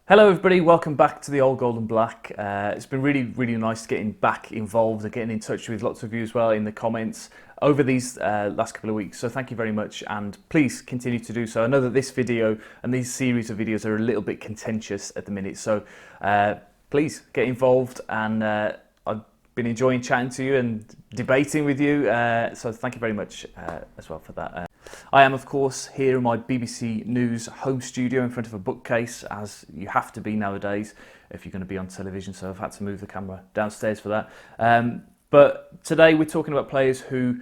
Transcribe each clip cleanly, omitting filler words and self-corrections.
Hello everybody, welcome back to the Old Gold and Black. It's been really nice getting back involved and getting in touch with lots of you as well in the comments over these last couple of weeks. So thank you very much, and please continue to do so. I know that this video and these series of videos are a little bit contentious at the minute, so please get involved, and I've been enjoying chatting to you and debating with you, so thank you very much as well for that. I am, of course, here in my BBC News home studio in front of a bookcase, as you have to be nowadays if you're going to be on television, so I've had to move the camera downstairs for that. But today we're talking about players who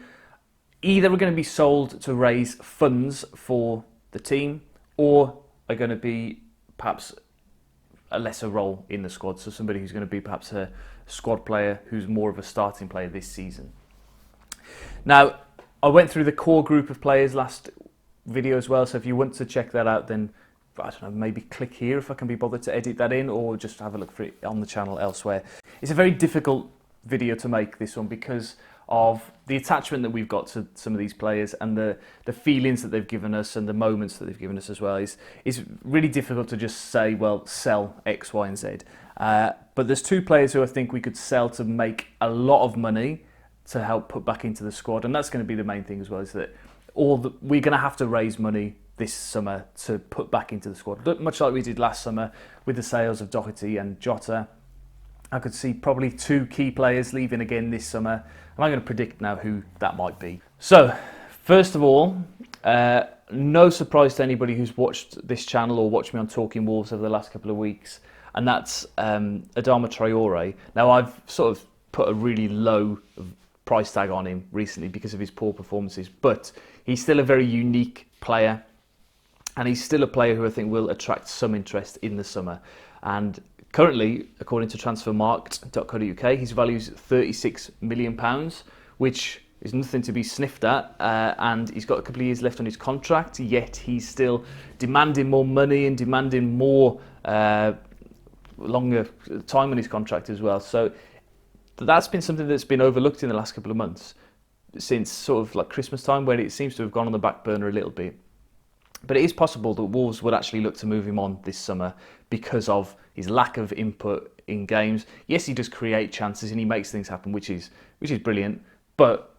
either are going to be sold to raise funds for the team, or are going to be perhaps a lesser role in the squad, so somebody who's going to be perhaps a squad player who's more of a starting player this season. Now, I went through the core group of players last video as well, so if you want to check that out, then I don't know, maybe click here if I can be bothered to edit that in, or just have a look for it on the channel elsewhere. It's a very difficult video to make, this one, because of the attachment that we've got to some of these players and the feelings that they've given us and the moments that they've given us as well. It's really difficult to just say, well, sell X, Y and Z. But there's two players who I think we could sell to make a lot of money to help put back into the squad, and that's going to be the main thing as well, is that we're going to have to raise money this summer to put back into the squad, much like we did last summer with the sales of Doherty and Jota. I could see probably two key players leaving again this summer, and I'm going to predict now who that might be. So, first of all, no surprise to anybody who's watched this channel or watched me on Talking Wolves over the last couple of weeks, and that's Adama Traore. Now, I've sort of put a really low price tag on him recently because of his poor performances, but he's still a very unique player, and he's still a player who I think will attract some interest in the summer. And currently, according to transfermarkt.co.uk, his value is £36 million, which is nothing to be sniffed at, and he's got a couple of years left on his contract, yet he's still demanding more money and demanding more longer time on his contract as well. So that's been something that's been overlooked in the last couple of months, since sort of like Christmas time, where it seems to have gone on the back burner a little bit. But it is possible that Wolves would actually look to move him on this summer because of his lack of input in games. Yes, he does create chances and he makes things happen, which is brilliant. But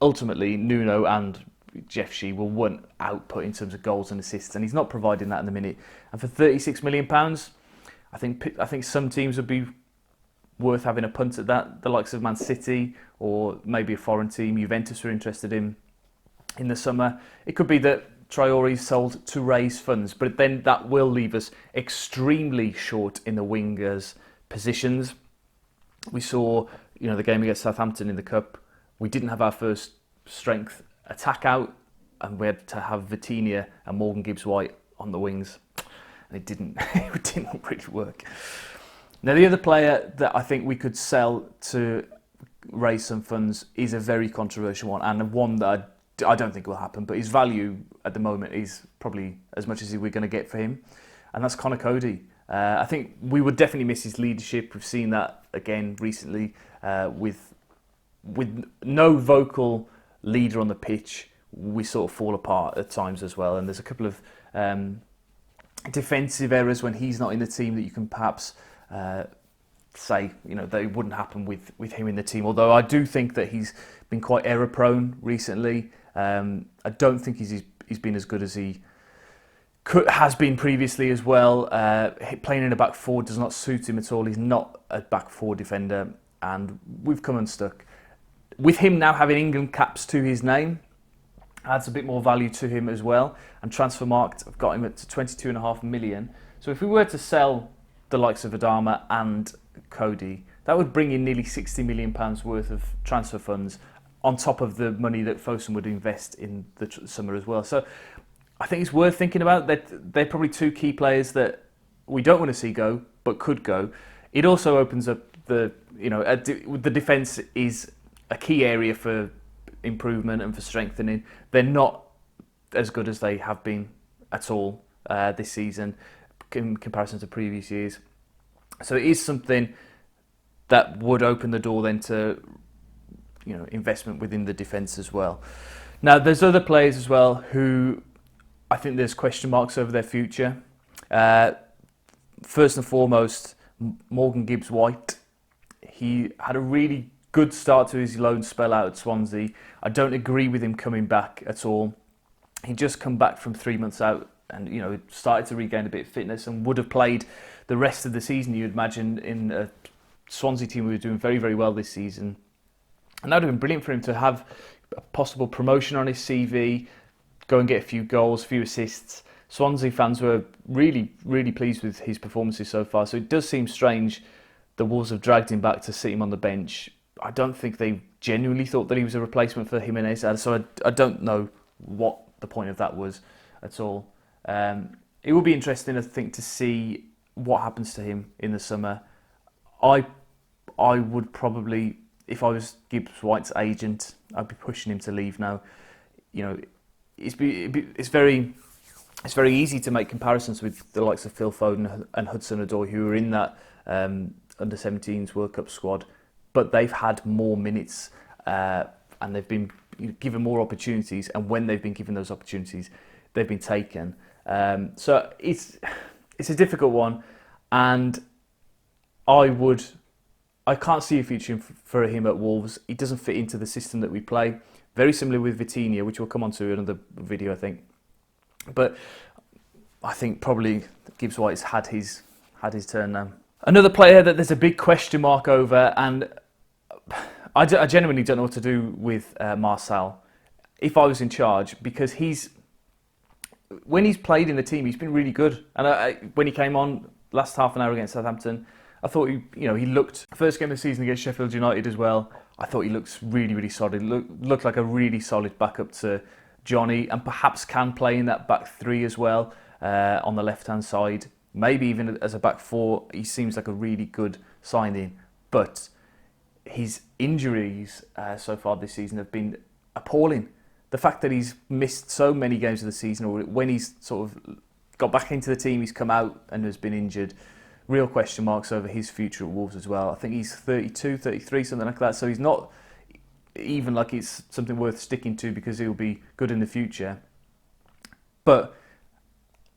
ultimately, Nuno and Jeff Shee will want output in terms of goals and assists, and he's not providing that in the minute. And for £36 million, I think some teams would be worth having a punt at that. The likes of Man City, or maybe a foreign team, Juventus, are interested in the summer. It could be that Traore is sold to raise funds, but then that will leave us extremely short in the wingers' positions. We saw, the game against Southampton in the Cup. We didn't have our first strength attack out, and we had to have Vitinha and Morgan Gibbs-White on the wings, and it didn't really work. Now, the other player that I think we could sell to raise some funds is a very controversial one, and one that I don't think will happen, but his value at the moment is probably as much as we're going to get for him, and that's Conor Coady. I think we would definitely miss his leadership. We've seen that again recently with no vocal leader on the pitch. We sort of fall apart at times as well, and there's a couple of defensive errors when he's not in the team that you can perhaps say they wouldn't happen with him in the team. Although I do think that he's been quite error prone recently. I don't think he's been as good as he has been previously as well. Playing in a back four does not suit him at all. He's not a back four defender, and we've come unstuck. With him now having England caps to his name, adds a bit more value to him as well. And Transfermarkt have got him at 22.5 million. So if we were to sell the likes of Adama and Coady, that would bring in nearly £60 million worth of transfer funds on top of the money that Fosun would invest in the summer as well. So I think it's worth thinking about. They're probably two key players that we don't want to see go, but could go. It also opens up the defence is a key area for improvement and for strengthening. They're not as good as they have been at all this season in comparison to previous years. So it is something that would open the door then to investment within the defence as well. Now, there's other players as well who I think there's question marks over their future. First and foremost, Morgan Gibbs-White. He had a really good start to his loan spell out at Swansea. I don't agree with him coming back at all. He just come back from 3 months out and, you know, started to regain a bit of fitness and would have played the rest of the season, you'd imagine, in a Swansea team who were doing very, very well this season. And that would have been brilliant for him to have a possible promotion on his CV, go and get a few goals, a few assists. Swansea fans were really, really pleased with his performances so far. So it does seem strange the Wolves have dragged him back to sit him on the bench. I don't think they genuinely thought that he was a replacement for Jimenez. So I don't know what the point of that was at all. It will be interesting, I think, to see what happens to him in the summer. I would probably, if I was Gibbs-White's agent, I'd be pushing him to leave now. You know, it's very easy to make comparisons with the likes of Phil Foden and Hudson-Odoi, who are in that under-17s World Cup squad, but they've had more minutes and they've been given more opportunities, and when they've been given those opportunities, they've been taken. So it's a difficult one, and I can't see a future for him at Wolves. He doesn't fit into the system that we play. Very similar with Vitinha, which we'll come on to in another video, I think. But I think probably Gibbs-White's had his turn now. Another player that there's a big question mark over, and I genuinely don't know what to do with Marçal if I was in charge, because when he's played in the team, he's been really good. And when he came on last half an hour against Southampton, I thought he looked, first game of the season against Sheffield United as well, I thought he looked really, really solid. Looked like a really solid backup to Johnny, and perhaps can play in that back three as well on the left-hand side. Maybe even as a back four. He seems like a really good signing. But his injuries so far this season have been appalling. The fact that he's missed so many games of the season, or when he's sort of got back into the team, he's come out and has been injured. Real question marks over his future at Wolves as well. I think he's 32, 33, something like that. So he's not even like it's something worth sticking to because he'll be good in the future. But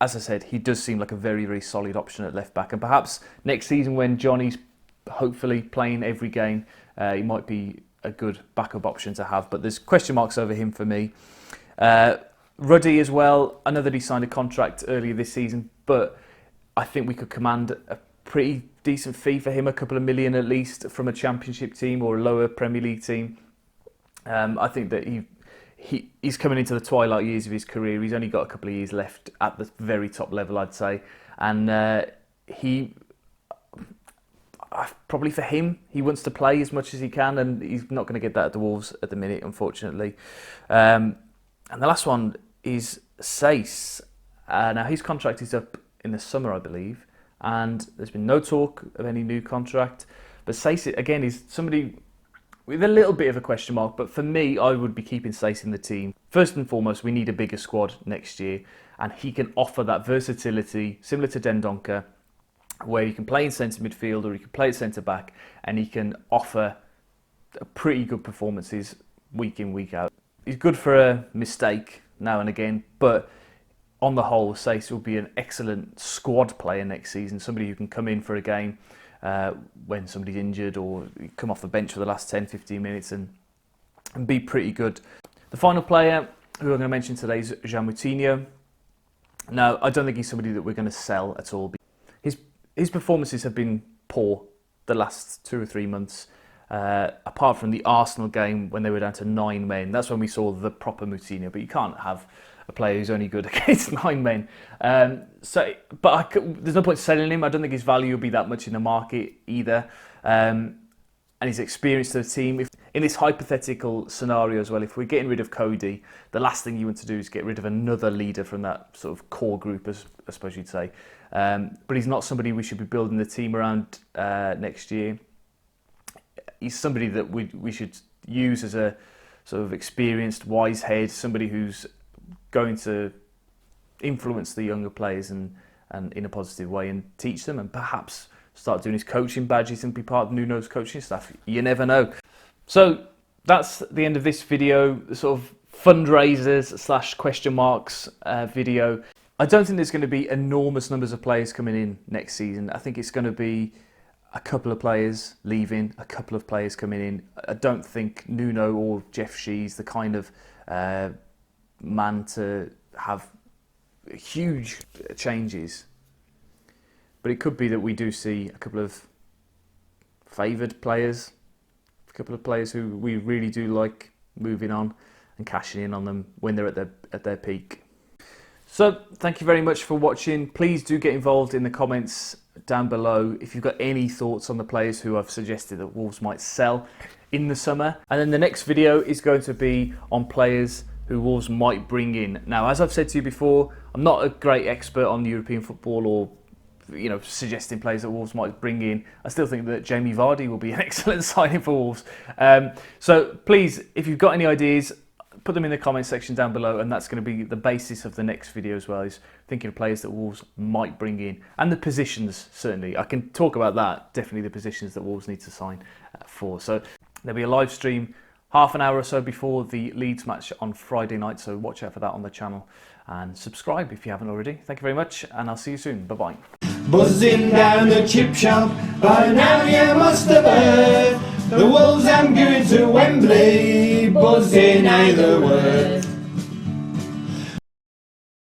as I said, he does seem like a very, very solid option at left back. And perhaps next season, when Johnny's hopefully playing every game, he might be a good backup option to have. But there's question marks over him for me. Ruddy as well. I know that he signed a contract earlier this season, but I think we could command a pretty decent fee for him, a couple of million at least, from a Championship team or a lower Premier League team. I think that he's coming into the twilight years of his career. He's only got a couple of years left at the very top level, I'd say. And probably for him, he wants to play as much as he can, and he's not going to get that at the Wolves at the minute, unfortunately. And the last one is Saïss. Now, his contract is up in the summer, I believe, and there's been no talk of any new contract. But Saïss, again, is somebody with a little bit of a question mark, but for me, I would be keeping Saïss in the team. First and foremost, we need a bigger squad next year, and he can offer that versatility, similar to Dendoncker, where he can play in centre midfield or he can play at centre back, and he can offer pretty good performances week in, week out. He's good for a mistake now and again, but on the whole, Saïss will be an excellent squad player next season, somebody who can come in for a game when somebody's injured, or come off the bench for the last 10-15 minutes and be pretty good. The final player who I'm going to mention today is João Moutinho. Now, I don't think he's somebody that we're going to sell at all. His performances have been poor the last 2 or 3 months, apart from the Arsenal game when they were down to 9 men. That's when we saw the proper Moutinho, but you can't have a player who's only good against 9 men. There's no point selling him. I don't think his value will be that much in the market either. And his experience to the team. In this hypothetical scenario as well, if we're getting rid of Coady, the last thing you want to do is get rid of another leader from that sort of core group, as I suppose you'd say. But he's not somebody we should be building the team around next year. He's somebody that we should use as a sort of experienced, wise head, somebody who's going to influence the younger players and in a positive way and teach them, and perhaps start doing his coaching badges and be part of Nuno's coaching staff. You never know. So that's the end of this video, the sort of fundraisers / question marks video. I don't think there's going to be enormous numbers of players coming in next season. I think it's going to be a couple of players leaving, a couple of players coming in. I don't think Nuno or Jeff Shee's the kind of man to have huge changes. But it could be that we do see a couple of favoured players, a couple of players who we really do like moving on and cashing in on them when they're at their peak. So thank you very much for watching. Please do get involved in the comments down below if you've got any thoughts on the players who I've suggested that Wolves might sell in the summer. And then the next video is going to be on players who Wolves might bring in. Now, as I've said to you before, I'm not a great expert on European football or suggesting players that Wolves might bring in. I still think that Jamie Vardy will be an excellent signing for Wolves. So please, if you've got any ideas, put them in the comment section down below, and that's going to be the basis of the next video as well, is thinking of players that Wolves might bring in. And the positions, certainly. I can talk about that, definitely the positions that Wolves need to sign for. So there'll be a live stream half an hour or so before the Leeds match on Friday night, so watch out for that on the channel. And subscribe if you haven't already. Thank you very much, and I'll see you soon. Bye-bye. Buzzing down the chip shop, by now you must have heard the Wolves I'm going to Wembley, buzzing either word.